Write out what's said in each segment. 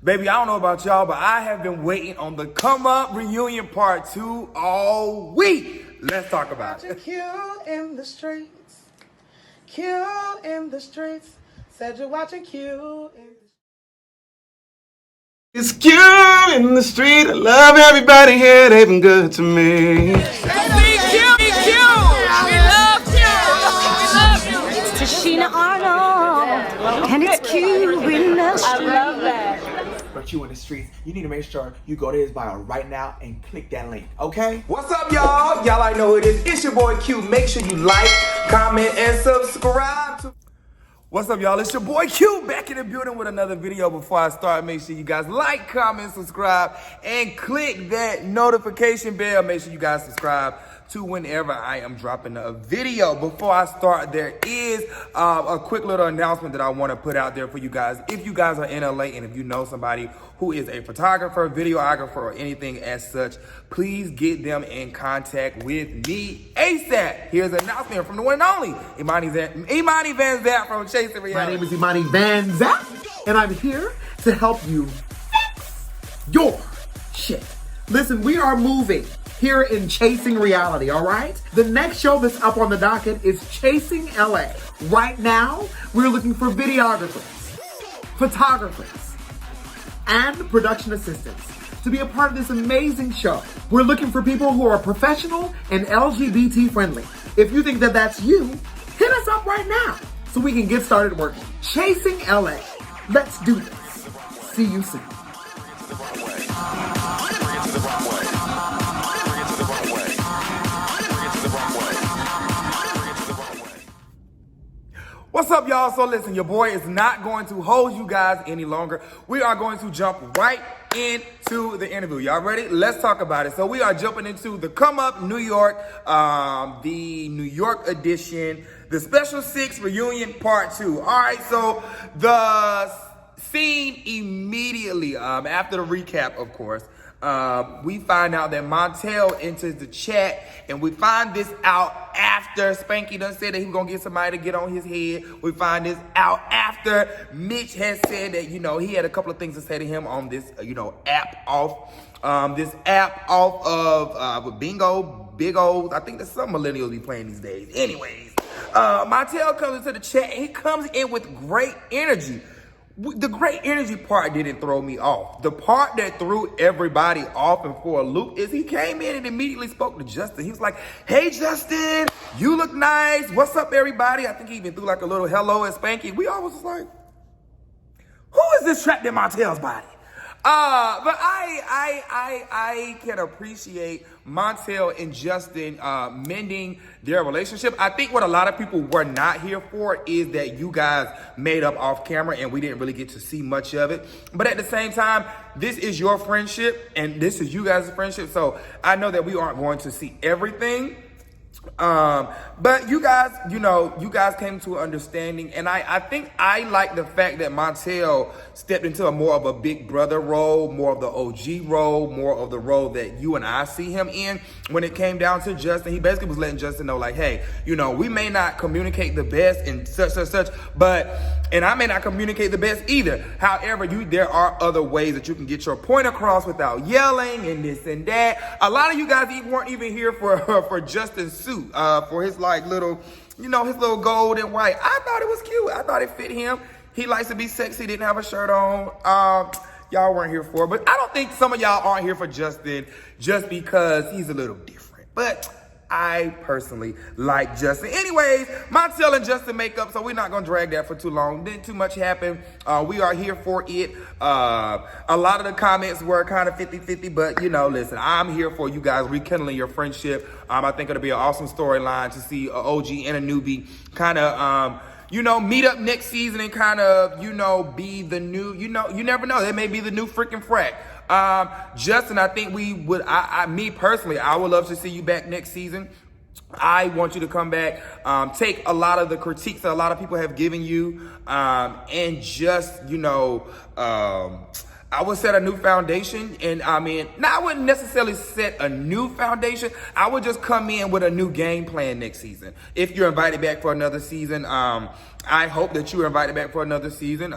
Baby, I don't know about y'all, but I have been waiting on the Come Up reunion part 2 all week. Let's talk about it. Q in the streets. Q in the streets. Said you're watching Q in the It's Q in the street. I love everybody here. They've been good to me. It's Tashina Arnold, and it's Q in the street. I love that. For Q in the streets, you need to make sure you go to his bio right now and click that link, okay? What's up, y'all? Y'all already know who it is. It's your boy Q. Make sure you like, comment, and subscribe to... What's up, y'all? It's your boy Q back in the building with another video. Before I start, make sure you guys like, comment, subscribe, and click that notification bell. Make sure you guys subscribe to whenever I am dropping a video. Before I start, there is a quick little announcement that I want to put out there for you guys. If you guys are in LA and if you know somebody who is a photographer, videographer, or anything as such, please get them in contact with me ASAP. Here's an announcement from the one and only Imani Van Zap from Chasing Reality. My name is Imani Van Zap, and I'm here to help you fix your shit. Listen, we are moving here in Chasing Reality, all right? The next show that's up on the docket is Chasing LA. Right now, we're looking for videographers, photographers, and production assistants to be a part of this amazing show. We're looking for people who are professional and LGBT friendly. If you think that that's you, hit us up right now so we can get started working. Chasing LA. Let's do this. See you soon. What's up, y'all? So listen, your boy is not going to hold you guys any longer. We are going to jump right into the interview. Y'all ready? Let's talk about it. So we are jumping into the Come Up New York, the New York edition, the Special 6 reunion part 2. All right, so the scene immediately after the recap, of course, we find out that Montel enters the chat, and we find this out after Spanky done said that he was gonna get somebody to get on his head. We find this out after Mitch has said that, you know, he had a couple of things to say to him on this, app off of Bingo, Big O's. I think there's some millennials be playing these days. Anyways, Montel comes into the chat, and he comes in with great energy. The great energy part didn't throw me off. The part that threw everybody off and for a loop is he came in and immediately spoke to Justin. He was like, "Hey, Justin, you look nice. What's up, everybody?" I think he even threw like a little hello at Spanky. We all was just like, who is this trapped in Montel's body? But I can appreciate Montel and Justin mending their relationship. I think what a lot of people were not here for is that you guys made up off camera and we didn't really get to see much of it. But at the same time, this is your friendship and this is you guys' friendship. So I know that we aren't going to see everything. But you guys, you guys came to an understanding, and I think I like the fact that Montel stepped into a more of a big brother role, more of the OG role, more of the role that you and I see him in. When it came down to Justin, he basically was letting Justin know, like, hey, we may not communicate the best and such, and I may not communicate the best either. However, there are other ways that you can get your point across without yelling and this and that. A lot of you guys weren't even here for Justin's suit, for his little, his little gold and white. I thought it was cute. I thought it fit him. He likes to be sexy, didn't have a shirt on. Y'all weren't here for it. But I don't think some of y'all aren't here for Justin just because he's a little different. But I personally like Justin. Anyways, Montel and Justin make up, so we're not going to drag that for too long. Didn't too much happen. We are here for it. A lot of the comments were kind of 50-50, but, listen, I'm here for you guys rekindling your friendship. I think it'll be an awesome storyline to see an OG and a newbie kind of, meet up next season and kind of, be the new, you never know. They may be the new freaking frack. Justin, I think me personally, I would love to see you back next season. I want you to come back, take a lot of the critiques that a lot of people have given you, and just, I would set a new foundation, and I mean, now I wouldn't necessarily set a new foundation. I would just come in with a new game plan next season. If you're invited back for another season, I hope that you are invited back for another season,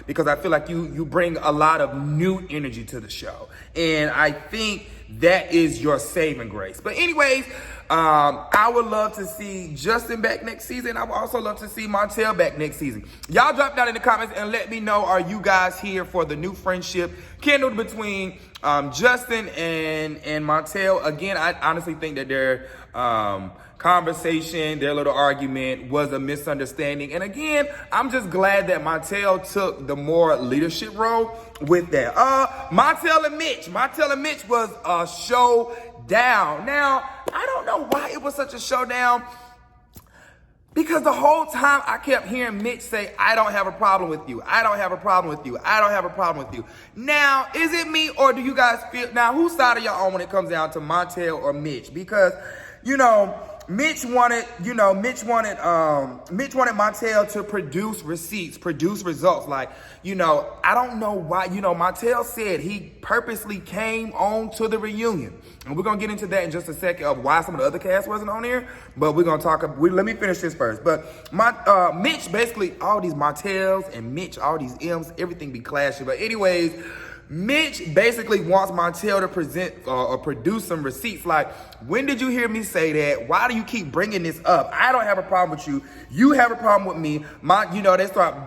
because I feel like you bring a lot of new energy to the show, and I think that is your saving grace. But anyways, I would love to see Justin back next season. I would also love to see Montel back next season. Y'all drop down in the comments and let me know, are you guys here for the new friendship kindled between Justin and Montel? Again, I honestly think that their conversation, their little argument was a misunderstanding. And again, I'm just glad that Montel took the more leadership role with that. Montel and Mitch was a showdown. Now, I don't know why it was such a showdown, because the whole time I kept hearing Mitch say, I don't have a problem with you. I don't have a problem with you. I don't have a problem with you. Now, is it me, or do you guys feel, now whose side are y'all on when it comes down to Montel or Mitch? Because, you know, Mitch wanted Montel to produce receipts, produce results. Like, you know, I don't know why, you know, Montel said he purposely came on to the reunion. And we're going to get into that in just a second of why some of the other cast wasn't on here. But we're going to talk, let me finish this first. But Mitch, basically, all these Montels and Mitch, all these M's, everything be clashing. But anyways, Mitch basically wants Montel to present or produce some receipts. Like, when did you hear me say that? Why do you keep bringing this up? I don't have a problem with you. You have a problem with me. They start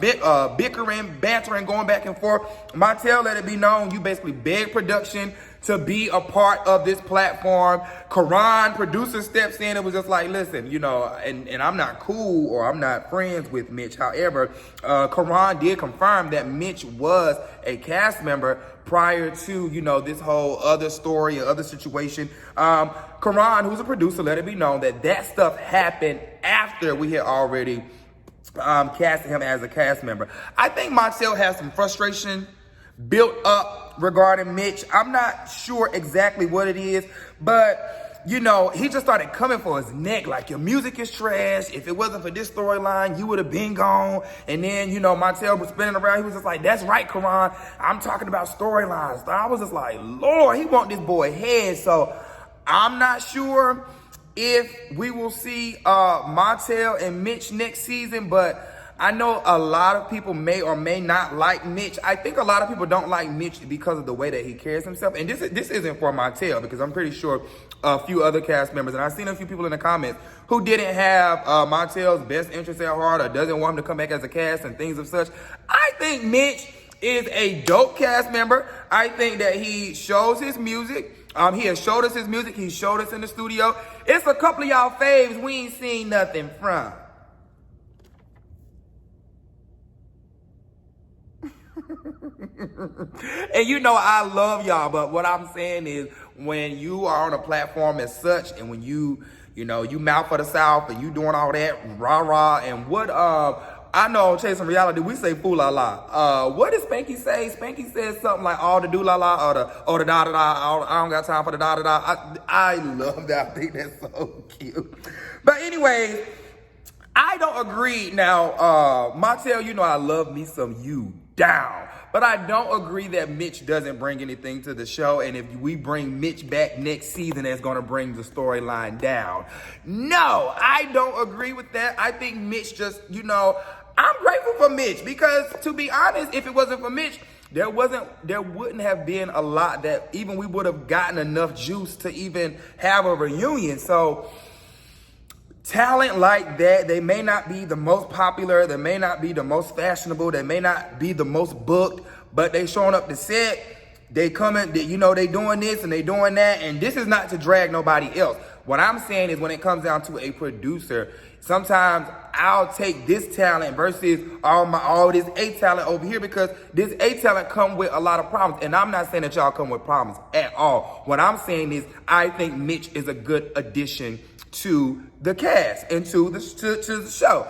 bickering, bantering, going back and forth. Montel let it be known you basically begged production to be a part of this platform. Karan, producer, steps in and was just like, listen, you know, and I'm not cool or I'm not friends with Mitch. However, Karan did confirm that Mitch was a cast member prior to, you know, this whole other story and other situation. Karan, who's a producer, let it be known that that stuff happened after we had already casted him as a cast member. I think Montel has some frustration built up regarding Mitch. I'm not sure exactly what it is, but you know, he just started coming for his neck, like, your music is trash. If it wasn't for this storyline, you would have been gone. And then, you know, Montel was spinning around. He was just like, that's right, Karan. I'm talking about storylines. So I was just like, Lord, he want this boy head. So I'm not sure if we will see Montel and Mitch next season, but I know a lot of people may or may not like Mitch. I think a lot of people don't like Mitch because of the way that he carries himself. And this isn't for Montel, because I'm pretty sure a few other cast members, and I've seen a few people in the comments who didn't have Montel's best interest at heart or doesn't want him to come back as a cast and things of such. I think Mitch is a dope cast member. I think that he shows his music. He has showed us his music. He showed us in the studio. It's a couple of y'all faves we ain't seen nothing from. And you know I love y'all, but what I'm saying is, when you are on a platform as such, and when you mouth for the South and you doing all that rah-rah, and what I know on Chasing Reality we say foo la la. What did Spanky say? Spanky said something like all the do la la or the da da da. I don't got time for the da da da. I love that. I think that's so cute. But anyway, I don't agree now. Montel, you know I love me some you down. But I don't agree that Mitch doesn't bring anything to the show. And if we bring Mitch back next season, that's going to bring the storyline down. No, I don't agree with that. I think Mitch just, you know, I'm grateful for Mitch, because to be honest, if it wasn't for Mitch, there wouldn't have been a lot that even we would have gotten enough juice to even have a reunion. So talent like that, they may not be the most popular, they may not be the most fashionable, they may not be the most booked, but they showing up to set, they coming, you know, they doing this and they doing that, and this is not to drag nobody else. What I'm saying is, when it comes down to a producer, sometimes I'll take this talent versus all this A talent over here, because this A talent come with a lot of problems. And I'm not saying that y'all come with problems at all. What I'm saying is, I think Mitch is a good addition to the cast and to the show.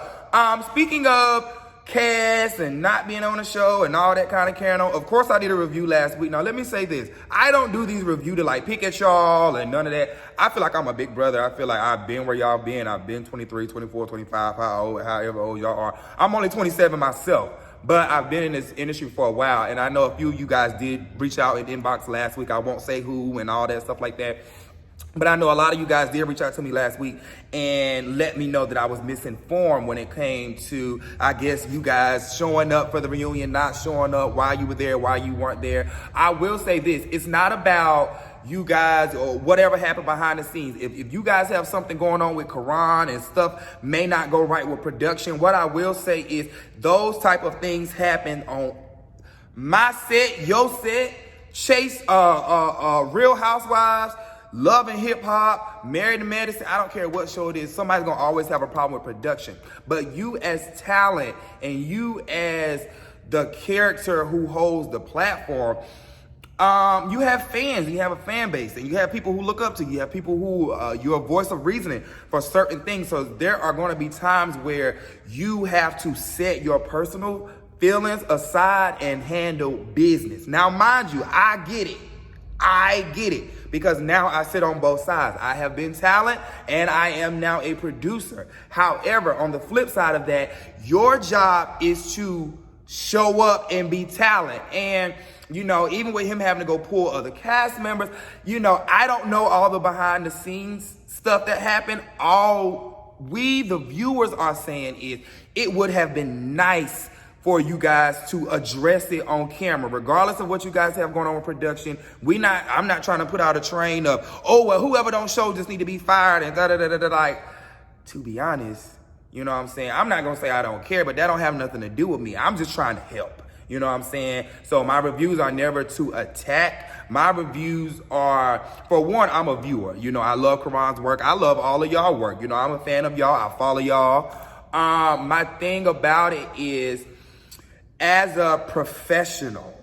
Speaking of cast and not being on the show and all that kind of carrying on, of course I did a review last week. Now let me say this, I don't do these reviews to like pick at y'all and none of that. I feel like I'm a big brother. I feel like I've been where y'all been. I've been 23, 24, 25, however old y'all are. I'm only 27 myself. but I've been in this industry for a while, and I know a few of you guys did reach out in inbox last week. I won't say who and all that stuff like that. But I know a lot of you guys did reach out to me last week and let me know that I was misinformed when it came to, I guess, you guys showing up for the reunion, not showing up, why you were there, why you weren't there. I will say this, it's not about you guys or whatever happened behind the scenes. If you guys have something going on with Karan and stuff may not go right with production, what I will say is those type of things happen on my set, your set, Chase, Real Housewives, Love and Hip Hop, Married to Medicine, I don't care what show it is, somebody's gonna always have a problem with production. But you as talent and you as the character who holds the platform, you have fans, you have a fan base, and you have people who look up to you, you have people who, you're a voice of reasoning for certain things. So there are gonna be times where you have to set your personal feelings aside and handle business. Now, mind you, I get it. Because now I sit on both sides. I have been talent and I am now a producer. However, on the flip side of that, your job is to show up and be talent. And, you know, even with him having to go pull other cast members, you know, I don't know all the behind the scenes stuff that happened. All we, the viewers, are saying is it would have been nice for you guys to address it on camera, regardless of what you guys have going on with production. I'm not trying to put out a train of, oh, well, whoever don't show just need to be fired and da-da-da-da-da. Like, to be honest, you know what I'm saying? I'm not gonna say I don't care, but that don't have nothing to do with me. I'm just trying to help, you know what I'm saying? So my reviews are never to attack. My reviews are, for one, I'm a viewer. You know, I love Karan's work. I love all of y'all work. You know, I'm a fan of y'all. I follow y'all. My thing about it is, as a professional,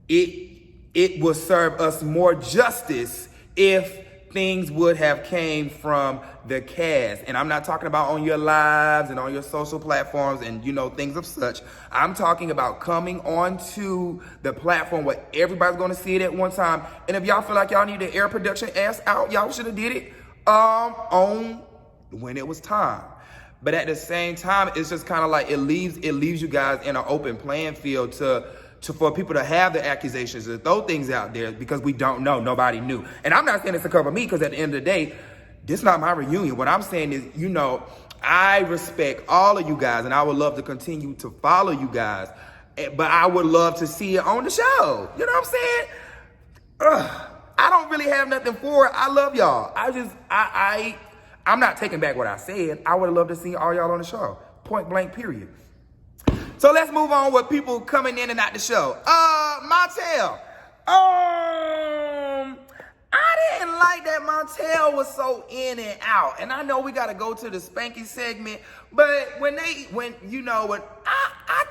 it will serve us more justice if things would have came from the cast. And I'm not talking about on your lives and on your social platforms and, you know, things of such. I'm talking about coming onto the platform where everybody's going to see it at one time. And if y'all feel like y'all need to air production ass out, y'all should have did it on when it was time. But at the same time, it's just kind of like it leaves you guys in an open playing field for people to have the accusations, to throw things out there because we don't know, nobody knew. And I'm not saying this to cover me because at the end of the day, this is not my reunion. What I'm saying is, you know, I respect all of you guys and I would love to continue to follow you guys, but I would love to see it on the show. You know what I'm saying? I don't really have nothing for it. I love y'all. I'm not taking back what I said. I would have loved to see all y'all on the show. Point blank, period. So let's move on with people coming in and out the show. Montel. I didn't like that Montel was so in and out. And I know we got to go to the Spanky segment, but I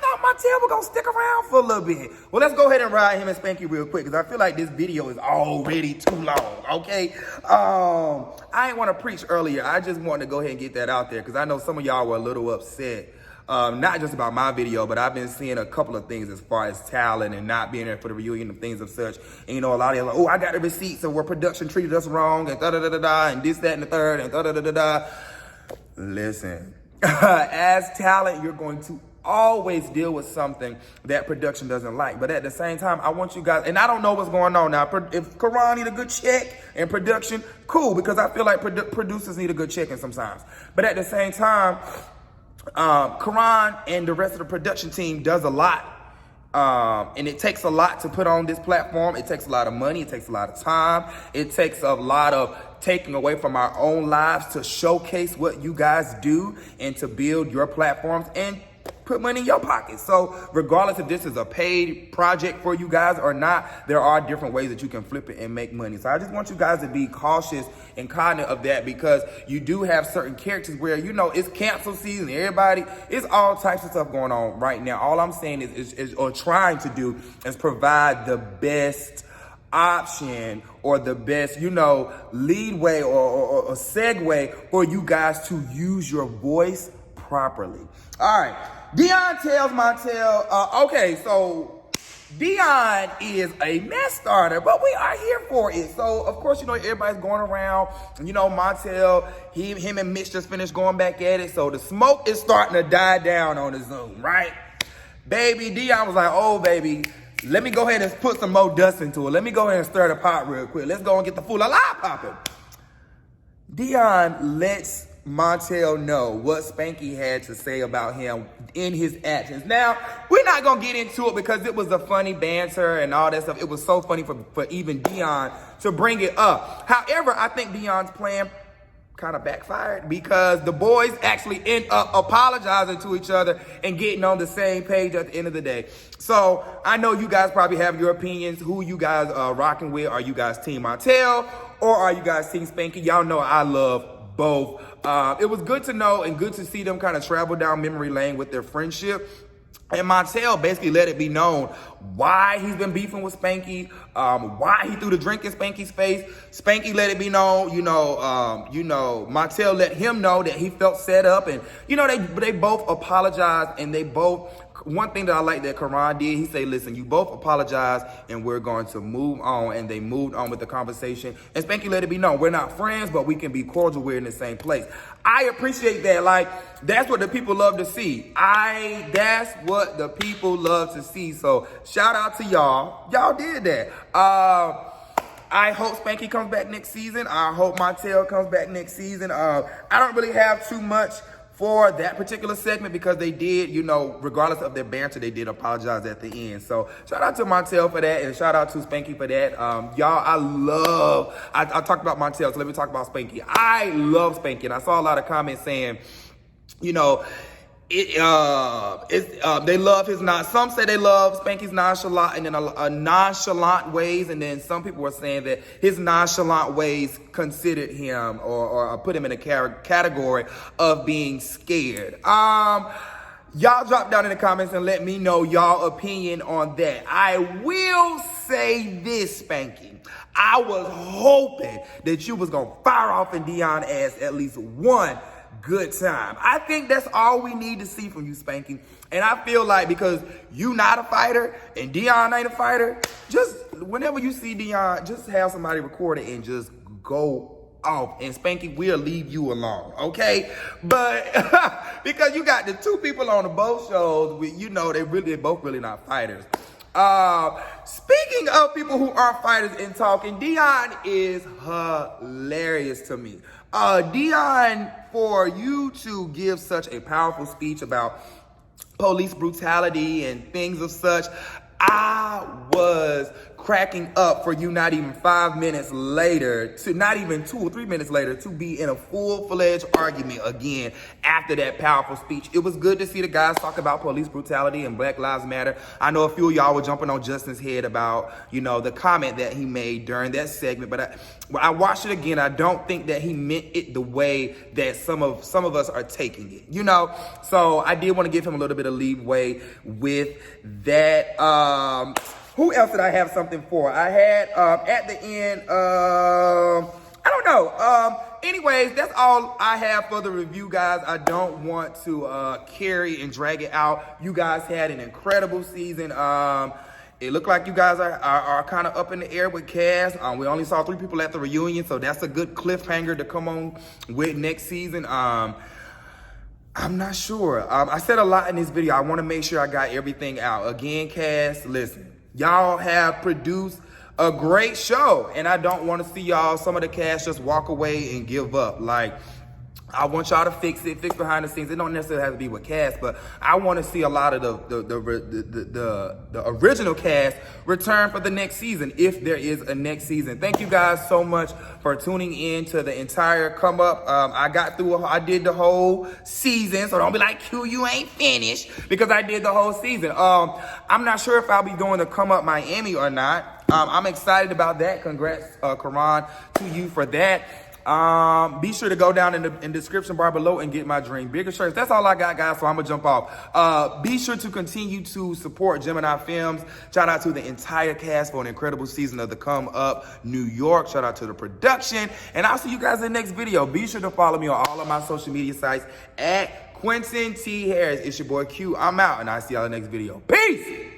thought Montel was going to stick around for a little bit. Well, let's go ahead and ride him and Spanky real quick because I feel like this video is already too long, okay? I ain't want to preach earlier. I just wanted to go ahead and get that out there because I know some of y'all were a little upset. Not just about my video, but I've been seeing a couple of things as far as talent and not being there for the reunion and things of such. And you know, a lot of y'all like, oh, I got the receipts of where production treated us wrong and da-da-da-da-da and this, that, and the third and da-da-da-da-da. Listen, as talent, you're going to always deal with something that production doesn't like. But at the same time, I want you guys, and I don't know what's going on now. If Karan need a good check in production, cool, because I feel like producers need a good check in sometimes. But at the same time, Karan and the rest of the production team does a lot. And it takes a lot to put on this platform. It takes a lot of money. It takes a lot of time. It takes a lot of taking away from our own lives to showcase what you guys do and to build your platforms and put money in your pocket. So regardless if this is a paid project for you guys or not, there are different ways that you can flip it and make money. So I just want you guys to be cautious and cognizant of that because you do have certain characters where, you know, it's cancel season, everybody, it's all types of stuff going on right now. All I'm saying is or trying to do is provide the best option or the best, you know, leadway or segue for you guys to use your voice properly. All right. Dion tells Montel, okay, so Dion is a mess starter, but we are here for it. So, of course, you know, everybody's going around. You know, Montel, him and Mitch just finished going back at it. So the smoke is starting to die down on the Zoom, right? Baby, Dion was like, oh, baby, let me go ahead and put some more dust into it. Let me go ahead and stir the pot real quick. Let's go and get the fool alive popping. Dion lets Montel know what Spanky had to say about him in his actions. Now, we're not going to get into it because it was a funny banter and all that stuff. It was so funny for even Dion to bring it up. However, I think Dion's plan kind of backfired because the boys actually end up apologizing to each other and getting on the same page at the end of the day. So I know you guys probably have your opinions. Who you guys are rocking with? Are you guys Team Montel or are you guys Team Spanky? Y'all know I love both. It was good to know and good to see them kind of travel down memory lane with their friendship. And Montel basically let it be known why he's been beefing with Spanky, why he threw the drink in Spanky's face. Spanky let it be known, Montel let him know that he felt set up, and they both apologized, and they both. One thing that I like that Karan did, he said, listen, you both apologize and we're going to move on. And they moved on with the conversation. And Spanky let it be known, we're not friends, but we can be cordial. We're in the same place. I appreciate that. Like, that's what the people love to see. That's what the people love to see. So shout out to y'all. Y'all did that. I hope Spanky comes back next season. I hope Montel comes back next season. I don't really have too much for that particular segment because they did, regardless of their banter, they did apologize at the end. So shout out to Montel for that and shout out to Spanky for that. Y'all, I talked about Montel, so let me talk about Spanky. I love Spanky, and I saw a lot of comments saying, they love his some say they love Spanky's nonchalant and then a nonchalant ways, and then some people were saying that his nonchalant ways considered him or put him in a category of being scared. Y'all drop down in the comments and let me know y'all opinion on that. I will say this, Spanky. I was hoping that you was gonna fire off in Dion ass at least one good time. I think that's all we need to see from you, Spanky. And I feel like because you not a fighter and Dion ain't a fighter, just whenever you see Dion, just have somebody record it and just go off. And Spanky, we'll leave you alone, okay? But because you got the two people on the both shows, they're both really not fighters. Speaking of people who aren't fighters and talking, Dion is hilarious to me. Dion, for you to give such a powerful speech about police brutality and things of such, I was cracking up for you not even 5 minutes later, to not even 2 or 3 minutes later, to be in a full-fledged argument again after that powerful speech. It was good to see the guys talk about police brutality and Black Lives Matter. I know a few of y'all were jumping on Justin's head about, the comment that he made during that segment, but I watched it again. I don't think that he meant it the way that some of us are taking it, So I did want to give him a little bit of leeway with that. Who else did I have something for? I had at the end, I don't know. Anyways, that's all I have for the review, guys. I don't want to carry and drag it out. You guys had an incredible season. It looked like you guys are kind of up in the air with Cass. We only saw 3 people at the reunion, so that's a good cliffhanger to come on with next season. I'm not sure. I said a lot in this video. I want to make sure I got everything out. Again, Cass, listen. Y'all have produced a great show, and I don't want to see some of the cast just walk away and give up. Like, I want y'all to fix behind the scenes. It don't necessarily have to be with cast, but I want to see a lot of the original cast return for the next season, if there is a next season. Thank you guys so much for tuning in to the entire come up. I did the whole season, so don't be like, Q, you ain't finished, because I did the whole season. I'm not sure if I'll be doing the come up Miami or not. I'm excited about that. Congrats, Karan, to you for that. Be sure to go down in the description bar below and get my Dream Bigger shirts. That's all I got, guys, so I'm gonna jump off. Be sure to continue to support Gemini Films. Shout out to the entire cast for an incredible season of the Come Up New York. Shout out to the production. And I'll see you guys in the next video. Be sure to follow me on all of my social media sites at Quentin T. Harris. It's your boy Q. I'm out, and I'll see y'all in the next video. Peace!